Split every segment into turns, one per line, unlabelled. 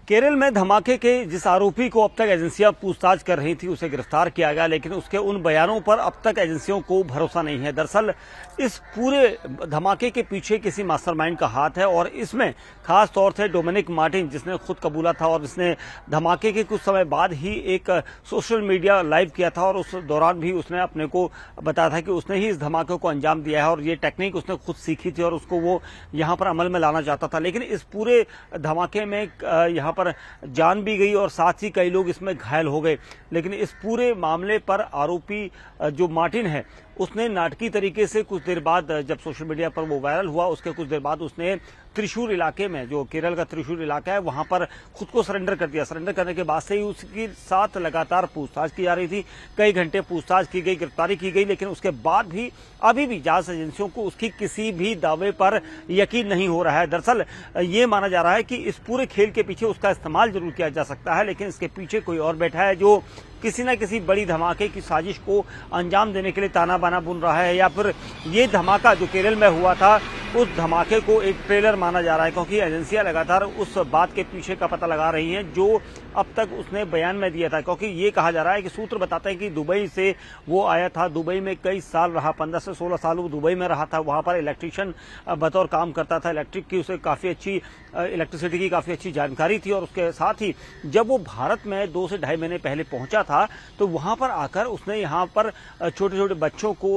केरल में धमाके के जिस आरोपी को अब तक एजेंसियां पूछताछ कर रही थी उसे गिरफ्तार किया गया, लेकिन उसके उन बयानों पर अब तक एजेंसियों को भरोसा नहीं है। दरअसल इस पूरे धमाके के पीछे किसी मास्टरमाइंड का हाथ है और इसमें खास तौर से डोमिनिक मार्टिन, जिसने खुद कबूला था और जिसने धमाके के कुछ समय बाद ही एक सोशल मीडिया लाइव किया था और उस दौरान भी उसने अपने को बताया था कि उसने ही इस धमाके को अंजाम दिया है और ये टेक्निक उसने खुद सीखी थी और उसको वो यहाँ पर अमल में लाना चाहता था। लेकिन इस पूरे धमाके में यहाँ पर जान भी गई और साथ ही कई लोग इसमें घायल हो गए। लेकिन इस पूरे मामले पर आरोपी जो मार्टिन है उसने नाटकीय तरीके से कुछ देर बाद, जब सोशल मीडिया पर वो वायरल हुआ, उसके कुछ देर बाद उसने त्रिशूर इलाके में, जो केरल का त्रिशूर इलाका है, वहां पर खुद को सरेंडर कर दिया। सरेंडर करने के बाद से ही उसके साथ लगातार पूछताछ की जा रही थी। कई घंटे पूछताछ की गई, गिरफ्तारी की गई, लेकिन उसके बाद भी अभी भी जांच एजेंसियों को उसकी किसी भी दावे पर यकीन नहीं हो रहा है। दरअसल ये माना जा रहा है कि इस पूरे खेल के पीछे उसका इस्तेमाल जरूर किया जा सकता है, लेकिन इसके पीछे कोई और बैठा है जो किसी न किसी बड़ी धमाके की साजिश को अंजाम देने के लिए ताना बाना बुन रहा है, या फिर ये धमाका जो केरल में हुआ था उस धमाके को एक ट्रेलर माना जा रहा है, क्योंकि एजेंसियां लगातार उस बात के पीछे का पता लगा रही हैं जो अब तक उसने बयान में दिया था। क्योंकि ये कहा जा रहा है कि सूत्र बताते हैं कि दुबई से वो आया था, दुबई में कई साल रहा, 15 से 16 साल वो दुबई में रहा था, वहां पर इलेक्ट्रिशियन बतौर काम करता था। इलेक्ट्रिक की उसे काफी अच्छी, इलेक्ट्रिसिटी की काफी अच्छी जानकारी थी और उसके साथ ही जब वो भारत में 2 से ढाई महीने पहले पहुंचा था तो वहां पर आकर उसने यहाँ पर छोटे छोटे बच्चों को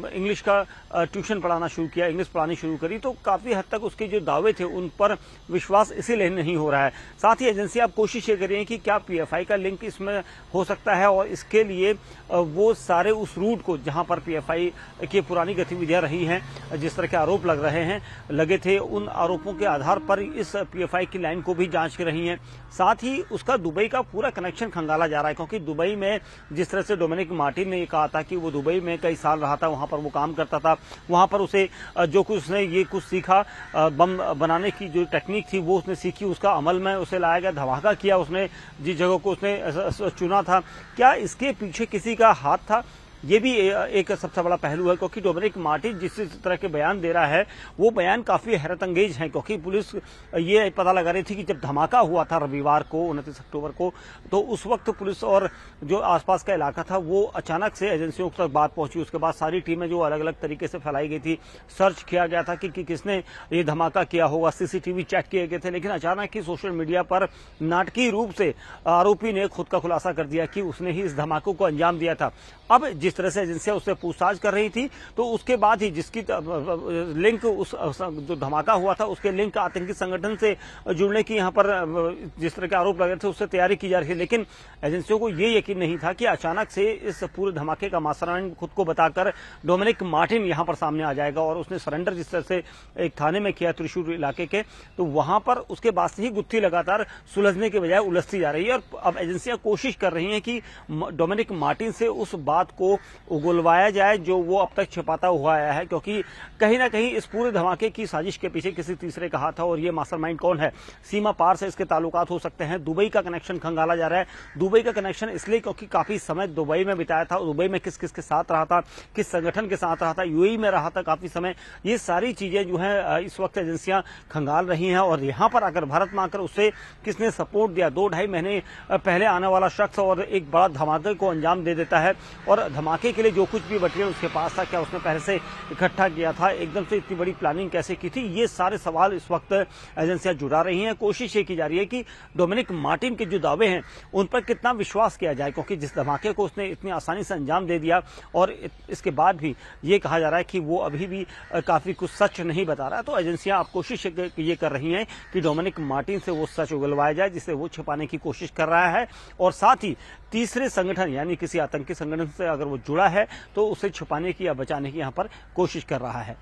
इंग्लिश का ट्यूशन पढ़ाना शुरू किया, इंग्लिश पढ़ानी शुरू करी। तो काफी हद तक उसके जो दावे थे उन पर विश्वास इसीलिए नहीं हो रहा है। साथ ही एजेंसियां अब कोशिश ये कर रही हैं कि क्या पीएफआई का लिंक इसमें हो सकता है, और इसके लिए वो सारे उस रूट को जहां पर पीएफआई की पुरानी गतिविधियां रही हैं, जिस तरह के आरोप लगे थे, उन आरोपों के आधार पर इस पीएफआई की लाइन को भी जांच कर रही हैं। साथ ही उसका दुबई का पूरा कनेक्शन खंगाला जा रहा है, क्योंकि दुबई में जिस तरह से डोमिनिक मार्टिन ने कहा था कि वो दुबई में कई साल रहा था, वहां पर वो काम करता था, वहां पर उसे जो कुछ उसने ये कुछ सीखा, बम बनाने की जो टेक्निक थी वो उसने सीखी, उसका अमल में उसे लाया गया, धमाका किया उसने जिस जगह को उसने चुना था। क्या इसके पीछे किसी का हाथ था? ये भी एक सबसे बड़ा पहलू है, क्योंकि डोमिनिक मार्टिन जिस तरह के बयान दे रहा है वो बयान काफी हैरतअंगेज हैं। क्योंकि पुलिस ये पता लगा रही थी कि जब धमाका हुआ था रविवार को 29 अक्टूबर को, तो उस वक्त पुलिस और जो आसपास का इलाका था वो अचानक से एजेंसियों तक बात पहुंची। उसके बाद सारी टीमें जो अलग अलग तरीके से फैलाई गई थी, सर्च किया गया था कि किसने ये धमाका किया होगा, सीसीटीवी चेक किए गए थे। लेकिन अचानक ही सोशल मीडिया पर नाटकीय रूप से आरोपी ने खुद का खुलासा कर दिया कि उसने ही इस धमाके को अंजाम दिया था। अब जिस तरह से एजेंसियां उससे पूछताछ कर रही थी, तो उसके बाद ही जिसकी लिंक उस जो धमाका हुआ था उसके लिंक आतंकी संगठन से जुड़ने की यहाँ पर जिस तरह के आरोप लगे थे उससे तैयारी की जा रही है। लेकिन एजेंसियों को ये यकीन नहीं था कि अचानक से इस पूरे धमाके का मास्टरमाइंड खुद को बताकर डोमिनिक मार्टिन यहाँ पर सामने आ जाएगा और उसने सरेंडर जिस तरह से एक थाने में किया त्रिशूर इलाके के, तो वहां पर उसके बाद से ही गुत्थी लगातार सुलझने के बजाय उलझती जा रही है। और अब एजेंसियां कोशिश कर रही हैं कि डोमिनिक मार्टिन से उस बात को उगलवाया जाए जो वो अब तक छिपाता हुआ आया है, क्योंकि कहीं ना कहीं इस पूरे धमाके की साजिश के पीछे किसी तीसरे का हाथ है। और ये मास्टरमाइंड कौन है? सीमा पार से इसके ताल्लुकात हो सकते हैं। दुबई का कनेक्शन खंगाला जा रहा है। दुबई का कनेक्शन इसलिए क्योंकि काफी समय दुबई में बिताया था, दुबई में किस किस के साथ रहा था, किस संगठन के साथ रहा था, यूएई में रहा था काफी समय। ये सारी चीजें जो है इस वक्त एजेंसियां खंगाल रही हैं। और यहाँ पर आकर भारत में आकर उसे किसने सपोर्ट दिया, 2-2.5 महीने पहले आने वाला शख्स और एक बड़ा धमाके को अंजाम दे देता है। और धमाके के लिए जो कुछ भी मटेरियल उसके पास था, क्या उसने पहले से इकट्ठा किया था, एकदम से इतनी बड़ी प्लानिंग कैसे की थी, ये सारे सवाल इस वक्त एजेंसियां जुड़ा रही हैं। कोशिश ये की जा रही है कि डोमिनिक मार्टिन के जो दावे हैं उन पर कितना विश्वास किया जाए, क्योंकि जिस धमाके को उसने इतनी आसानी से अंजाम दे दिया और इसके बाद भी ये कहा जा रहा है कि वो अभी भी काफी कुछ सच नहीं बता रहा है। तो एजेंसियां अब कोशिश ये कर रही हैं कि डोमिनिक मार्टिन से वो सच उगलवाया जाए जिसे वो छिपाने की कोशिश कर रहा है। और साथ ही तीसरे संगठन यानी किसी आतंकी संगठन से अगर वो जुड़ा है तो उसे छुपाने की या बचाने की यहाँ पर कोशिश कर रहा है।